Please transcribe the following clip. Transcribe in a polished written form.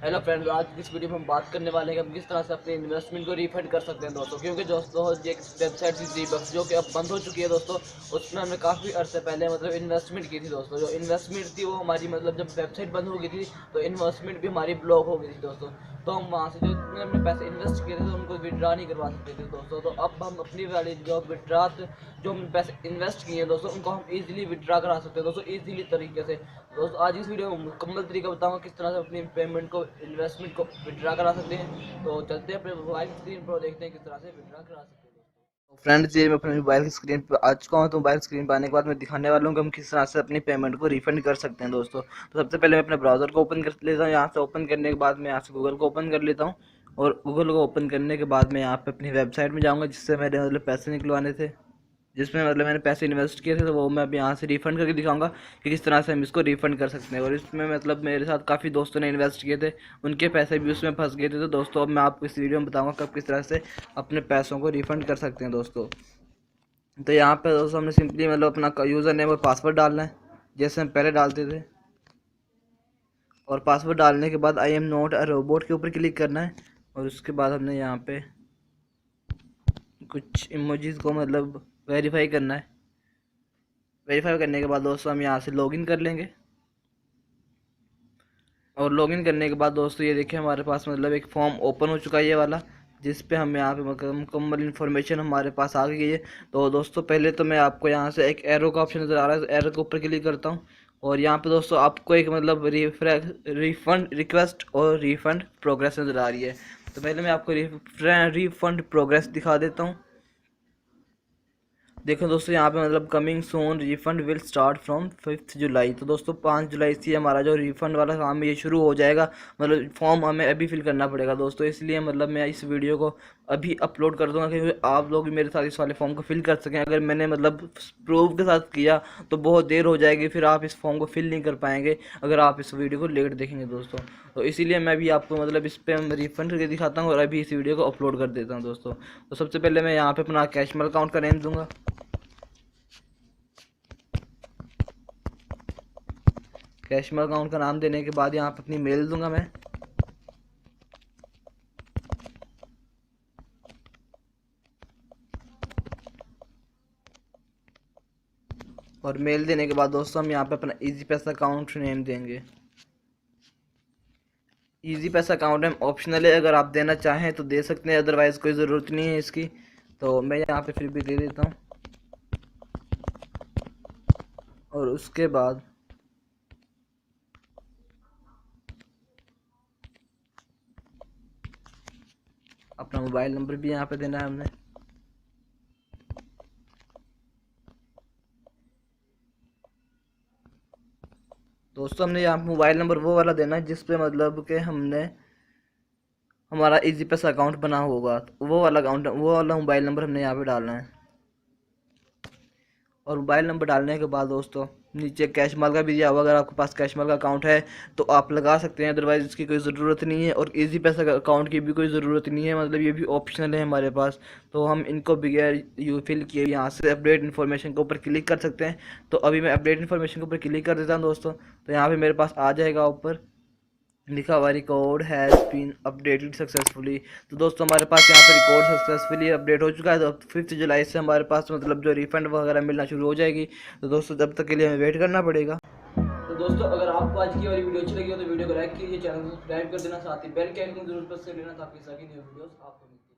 Hello friends, आज की इस वीडियो में हम बात करने वाले हैं कि हम किस तरह से अपने इन्वेस्टमेंट को रिफंड कर सकते हैं दोस्तों। क्योंकि दोस्तों ये एक वेबसाइट थी ज़ीबक्स जो कि अब बंद हो चुकी है दोस्तों। उसमें हमने काफ़ी अर्से पहले इन्वेस्टमेंट की थी दोस्तों। जो इन्वेस्टमेंट थी वो हमारी जब वेबसाइट बंद हो गई थी तो इन्वेस्टमेंट भी हमारी ब्लॉक हो गई थी दोस्तों। तो हम वहाँ से जो इतने हमने पैसे इन्वेस्ट किए थे तो उनको विड्रा नहीं करवा सकते थे दोस्तों। तो अब हम अपनी वाली जो हमने पैसे इन्वेस्ट किए हैं दोस्तों उनको हम इजीली विड्रा करा सकते हैं दोस्तों, इजीली तरीके से। दोस्तों आज इस वीडियो में मुकम्मल तरीका बताऊंगा किस तरह से अपनी पेमेंट को इन्वेस्टमेंट को विड्रा करा सकते हैं। तो चलते हैं अपने मोबाइल स्क्रीन पर, देखते हैं किस तरह से विड्रा करा सकते हैं। तो फ्रेंड्स, ये मैं अपने मोबाइल की स्क्रीन पर आ चुका हूँ। तो मोबाइल स्क्रीन पर आने के बाद मैं दिखाने वाला हूँ कि हम किस तरह से अपनी पेमेंट को रिफंड कर सकते हैं दोस्तों। तो सबसे पहले मैं अपने ब्राउज़र को ओपन कर लेता हूँ। यहाँ से ओपन करने के बाद मैं यहाँ से गूगल को ओपन कर लेता हूँ। और गूगल को ओपन करने के बाद मैं यहाँ पे अपनी वेबसाइट में जाऊँगा जिससे मेरे पैसे निकलवाने थे, जिसमें मैंने पैसे इन्वेस्ट किए थे। तो वो मैं अब यहाँ से रिफ़ंड करके दिखाऊंगा कि किस तरह से हम इसको रिफ़ंड कर सकते हैं। और इसमें मेरे साथ काफ़ी दोस्तों ने इन्वेस्ट किए थे, उनके पैसे भी उसमें फंस गए थे। तो दोस्तों अब मैं आपको इस वीडियो में बताऊंगा कि आप किस तरह से अपने पैसों को रिफ़ंड कर सकते हैं दोस्तों। तो यहाँ पर दोस्तों हमने सिंपली अपना यूज़र नेम और पासवर्ड डालना है जैसे हम पहले डालते थे। और पासवर्ड डालने के बाद I am not a robot के ऊपर क्लिक करना है। और उसके बाद हमने यहाँ पे कुछ इमोजीज़ को वेरीफाई करना है। वेरीफाई करने के बाद दोस्तों हम यहाँ से लॉगिन कर लेंगे। और लॉगिन करने के बाद दोस्तों ये देखिए हमारे पास एक फॉर्म ओपन हो चुका है, ये वाला, जिस पे हम यहाँ पे मुकम्मल इन्फॉर्मेशन हमारे पास आ गई है। तो दोस्तों पहले तो मैं आपको यहाँ से एक एरो का ऑप्शन नज़र आ रहा है, एरो के ऊपर क्लिक करता हूँ। और यहाँ पे दोस्तों आपको एक रिफंड रिक्वेस्ट और रिफंड प्रोग्रेस नज़र आ रही है। तो पहले मैं आपको रिफंड प्रोग्रेस दिखा देता हूँ। देखो दोस्तों यहाँ पे coming soon refund will start from 5 जुलाई। तो दोस्तों 5 जुलाई से हमारा जो रिफंड वाला काम है ये शुरू हो जाएगा। फॉर्म हमें अभी फिल करना पड़ेगा दोस्तों, इसलिए मैं इस वीडियो को अभी अपलोड कर दूंगा क्योंकि आप लोग भी मेरे साथ इस वाले फॉर्म को फिल कर सकें। अगर मैंने प्रूफ के साथ किया तो बहुत देर हो जाएगी, फिर आप इस फॉर्म को फिल नहीं कर पाएंगे अगर आप इस वीडियो को लेट देखेंगे दोस्तों। तो इसीलिए मैं भी आपको इस पर रिफंड करके दिखाता हूँ और अभी इस वीडियो को अपलोड कर देता हूँ दोस्तों। तो सबसे पहले मैं यहाँ पे अपना कैशमेल अकाउंट का नेम दूंगा। कैशमेल अकाउंट का नाम देने के बाद यहाँ पे अपनी मेल दूंगा मैं। और मेल देने के बाद दोस्तों हम यहाँ पे अपना इजी पैसा अकाउंट नेम देंगे। इजी पैसा अकाउंट नेम ऑप्शनल है, अगर आप देना चाहें तो दे सकते हैं, अदरवाइज़ कोई ज़रूरत नहीं है इसकी। तो मैं यहाँ पे फिर भी दे देता हूँ। और उसके बाद अपना मोबाइल नंबर भी यहाँ पे देना है हमने। दोस्तों हमने यहाँ पे मोबाइल नंबर वो वाला देना है जिस पे कि हमने हमारा इजी पैसा अकाउंट बना होगा, तो वो वाला मोबाइल नंबर हमने यहाँ पे डालना है। और मोबाइल नंबर डालने के बाद दोस्तों नीचे कैशमाल का भी दिया हुआ, अगर आपके पास कैशमाल का अकाउंट है तो आप लगा सकते हैं, अदरवाइज़ इसकी कोई ज़रूरत नहीं है। और इजी पैसा का अकाउंट की भी कोई ज़रूरत नहीं है, ये भी ऑप्शनल है हमारे पास। तो हम इनको बगैर यू फिल किए यहाँ से अपडेट इन्फॉर्मेशन के ऊपर क्लिक कर सकते हैं। तो अभी मैं अपडेट इन्फॉर्मेशन के ऊपर क्लिक कर देता हूँ दोस्तों। तो यहाँ पर मेरे पास आ जाएगा ऊपर लिखा हुआ record has been updated successfully. तो दोस्तों हमारे पास यहाँ पर रिकॉर्ड सक्सेसफुली अपडेट हो चुका है। तो 5 जुलाई से हमारे पास जो रिफंड वगैरह मिलना शुरू हो जाएगी। तो दोस्तों जब तक के लिए हमें वेट करना पड़ेगा। तो दोस्तों अगर आपको आज की वाली वीडियो अच्छी लगी हो तो वीडियो को लाइक कीजिए, चैनल को सब्सक्राइब कर देना, साथ ही बेल के आइकन जरूर प्रेस कर लेना ताकि सारी न्यू वीडियोस आपको मिलती है।